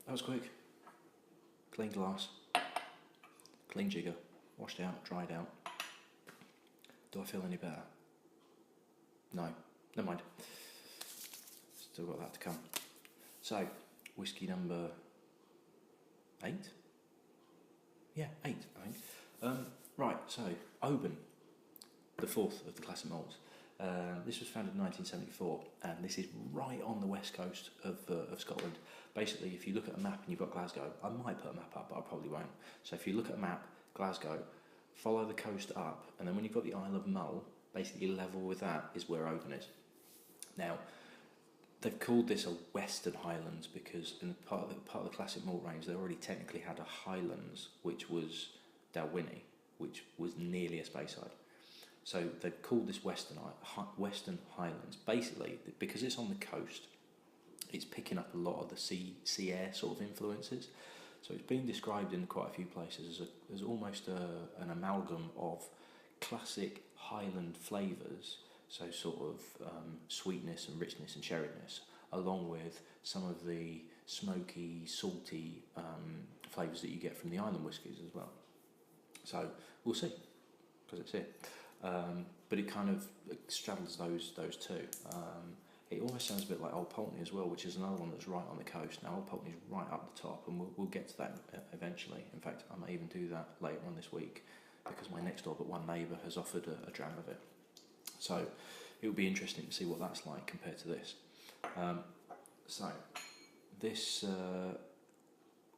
That was quick. Clean glass, clean jigger, washed out, dried out. Do I feel any better? No, never mind. Still got that to come. So, whiskey number 8? Yeah, 8, I think. Right, so Oban, the fourth of the Classic Malts. This was founded in 1974, and this is right on the west coast of Scotland. Basically, if you look at a map and you've got Glasgow, I might put a map up, but I probably won't. So if you look at a map, Glasgow, follow the coast up, and then when you've got the Isle of Mull, basically level with that is where Oban is. Now, they've called this a Western Highlands because in part of the Classic Malt range, they already technically had a Highlands, which was Dalwhinnie, which was nearly a Speyside. So they've called this Western Highlands. Basically, because it's on the coast, it's picking up a lot of the sea air sort of influences. So it's been described in quite a few places as almost an amalgam of classic Highland flavours, so sort of sweetness and richness and sherryness, along with some of the smoky, salty flavours that you get from the island whiskies as well. So we'll see, because it's here. But it kind of straddles those two. It almost sounds a bit like Old Pulteney as well, which is another one that's right on the coast. Now Old Pulteney's right up the top, and we'll get to that eventually. In fact, I may even do that later on this week, because my next door but one neighbour has offered a dram of it. So it will be interesting to see what that's like compared to this. So this,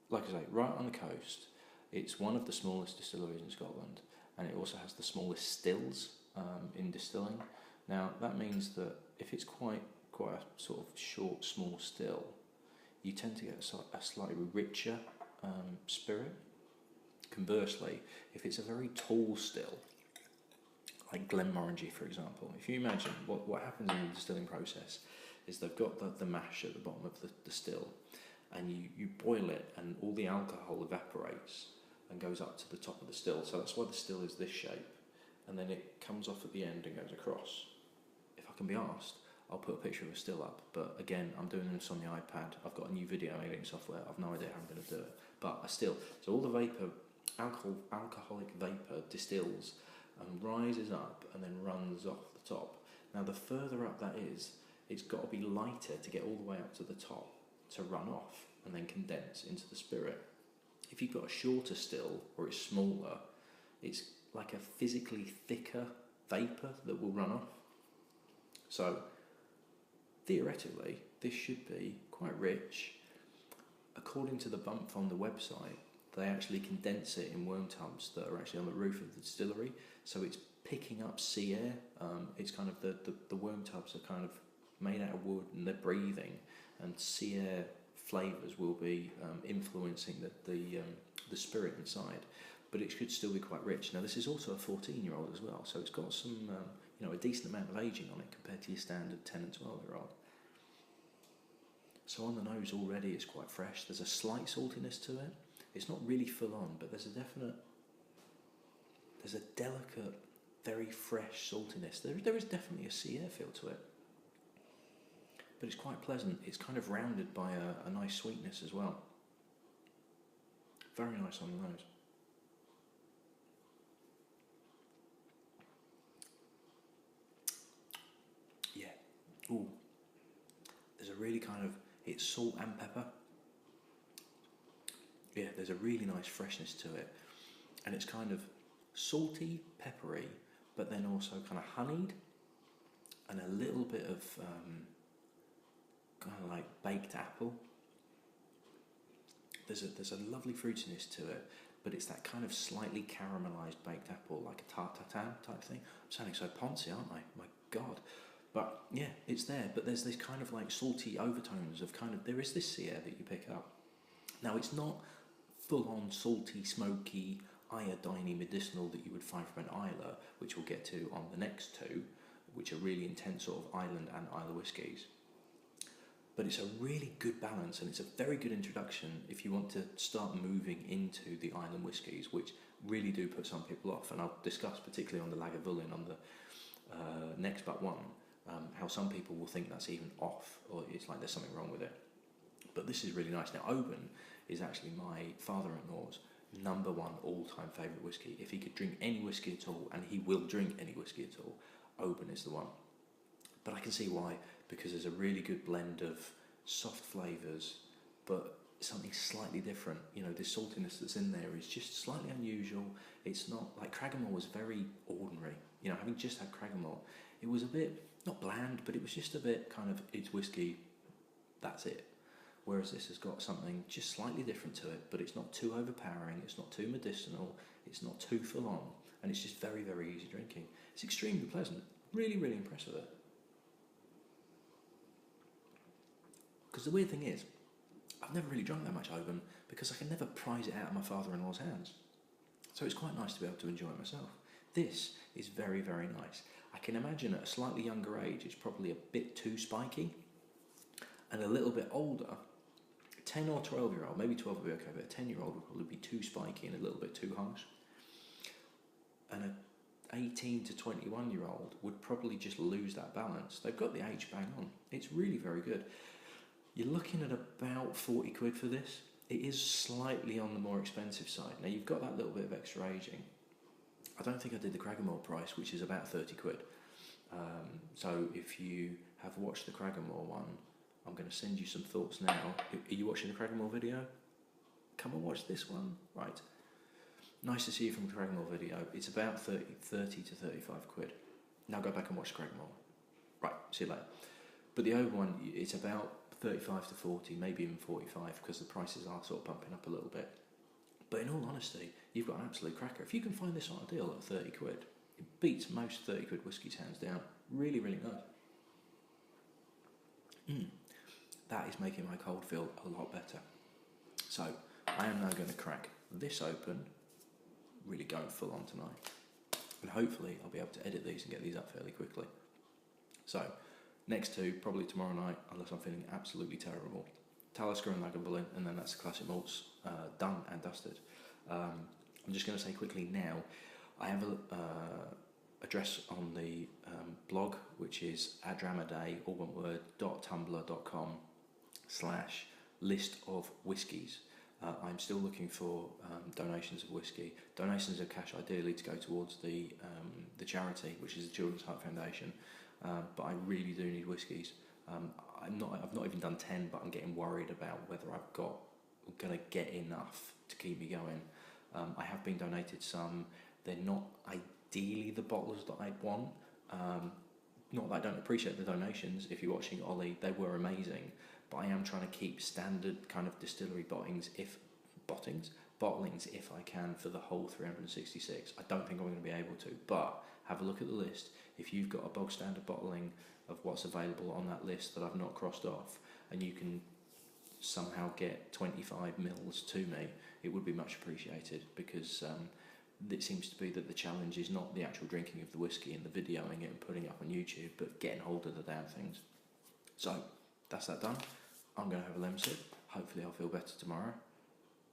like I say, right on the coast. It's one of the smallest distilleries in Scotland, and it also has the smallest stills in distilling. Now that means that if it's quite a sort of short, small still, you tend to get a slightly richer spirit. Conversely, if it's a very tall still, like Glenmorangie for example, if you imagine what happens in the distilling process is they've got the mash at the bottom of the still, and you boil it, and all the alcohol evaporates and goes up to the top of the still. So that's why the still is this shape, and then it comes off at the end and goes across. If I can be asked, I'll put a picture of a still up, but again, I'm doing this on the iPad. I've got a new video editing software. I've no idea how I'm going to do it, but a still. So all the vapor, alcoholic vapor distills and rises up and then runs off the top. Now the further up that is, it's got to be lighter to get all the way up to the top to run off and then condense into the spirit. If you've got a shorter still or it's smaller, it's like a physically thicker vapor that will run off. So theoretically, this should be quite rich. According to the bump on the website, they actually condense it in worm tubs that are actually on the roof of the distillery, so it's picking up sea air. It's kind of the worm tubs are kind of made out of wood and they're breathing, and sea air flavours will be influencing the spirit inside, but it should still be quite rich. Now this is also a 14-year-old as well, so it's got some a decent amount of aging on it compared to your standard 10 and 12-year-old. So on the nose already it's quite fresh. There's a slight saltiness to it. It's not really full on, but there's a delicate, very fresh saltiness. There is definitely a sea air feel to it, but it's quite pleasant. It's kind of rounded by a nice sweetness as well. Very nice on the nose. Yeah. Ooh. There's a really kind of, it's salt and pepper. Yeah, there's a really nice freshness to it, and it's kind of salty, peppery, but then also kind of honeyed, and a little bit of kind of like baked apple. There's a lovely fruitiness to it, but it's that kind of slightly caramelised baked apple, like a tarte tatin type thing. I'm sounding so poncy, aren't I? My God. But yeah, it's there, but there's this kind of like salty overtones of kind of, there is this sea air that you pick up. Now it's not full-on salty, smoky, iodine medicinal that you would find from an Islay, which we'll get to on the next two, which are really intense sort of island and Islay whiskies. But it's a really good balance, and it's a very good introduction if you want to start moving into the island whiskies, which really do put some people off. And I'll discuss particularly on the Lagavulin on the next but one, how some people will think that's even off, or it's like there's something wrong with it. But this is really nice. Now, Oban is actually my father-in-law's #1 all-time favourite whiskey. If he could drink any whiskey at all, and he will drink any whiskey at all, Oban is the one. But I can see why, because there's a really good blend of soft flavours, but something slightly different. You know, this saltiness that's in there is just slightly unusual. It's not like Cragganmore was very ordinary. You know, having just had Cragganmore, it was a bit, not bland, but it was just a bit kind of, it's whiskey, that's it. Whereas this has got something just slightly different to it, but it's not too overpowering, it's not too medicinal, it's not too full on, and it's just very, very easy drinking. It's extremely pleasant. Really, really impressed with it. Because the weird thing is, I've never really drunk that much Oban because I can never prise it out of my father-in-law's hands. So it's quite nice to be able to enjoy it myself. This is very, very nice. I can imagine at a slightly younger age, it's probably a bit too spiky. And a little bit older, 10 or 12-year-old, maybe 12 would be okay, but a 10-year-old would probably be too spiky and a little bit too harsh. And an 18 to 21-year-old would probably just lose that balance. They've got the age bang on. It's really very good. You're looking at about 40 quid for this. It is slightly on the more expensive side. Now, you've got that little bit of extra aging. I don't think I did the Cragganmore price, which is about 30 quid. So if you have watched the Cragganmore one, I'm going to send you some thoughts now. Are you watching the Cragganmore video? Come and watch this one. Right. Nice to see you from the Cragganmore video. It's about 30 to 35 quid. Now go back and watch the Cragganmore. Right, see you later. But the Oban one, it's about 35 to 40, maybe even 45, because the prices are sort of bumping up a little bit. But in all honesty, you've got an absolute cracker. If you can find this on a deal at 30 quid, it beats most 30 quid whiskies hands down. Really, really nice. That is making my cold feel a lot better. So, I am now going to crack this open, really going full on tonight. And hopefully I'll be able to edit these and get these up fairly quickly. So, next two, probably tomorrow night, unless I'm feeling absolutely terrible. Talisker and Lagavulin, and then that's the Classic Malts done and dusted. I'm just going to say quickly now, I have a address on the blog, which is @dramaday, all one word, .tumblr.com/list of whiskies. I'm still looking for donations of whiskey, donations of cash ideally to go towards the charity, which is the Children's Heart Foundation. But I really do need whiskies. I've not even done 10, but I'm getting worried about whether I'm going to get enough to keep me going. I have been donated some. They're not ideally the bottles that I'd want. Not that I don't appreciate the donations. If you're watching Ollie, they were amazing. But I am trying to keep standard kind of distillery bottlings if I can for the whole 366. I don't think I'm going to be able to, but have a look at the list. If you've got a bog standard bottling of what's available on that list that I've not crossed off, and you can somehow get 25 mils to me, it would be much appreciated, because it seems to be that the challenge is not the actual drinking of the whiskey and the videoing it and putting it up on YouTube, but getting hold of the damn things. So that's that done. I'm going to have a lemon sip. Hopefully I'll feel better tomorrow.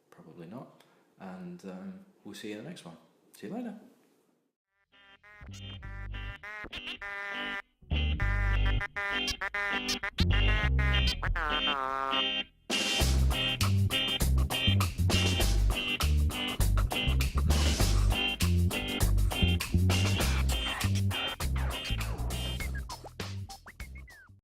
Probably not. And we'll see you in the next one. See you later.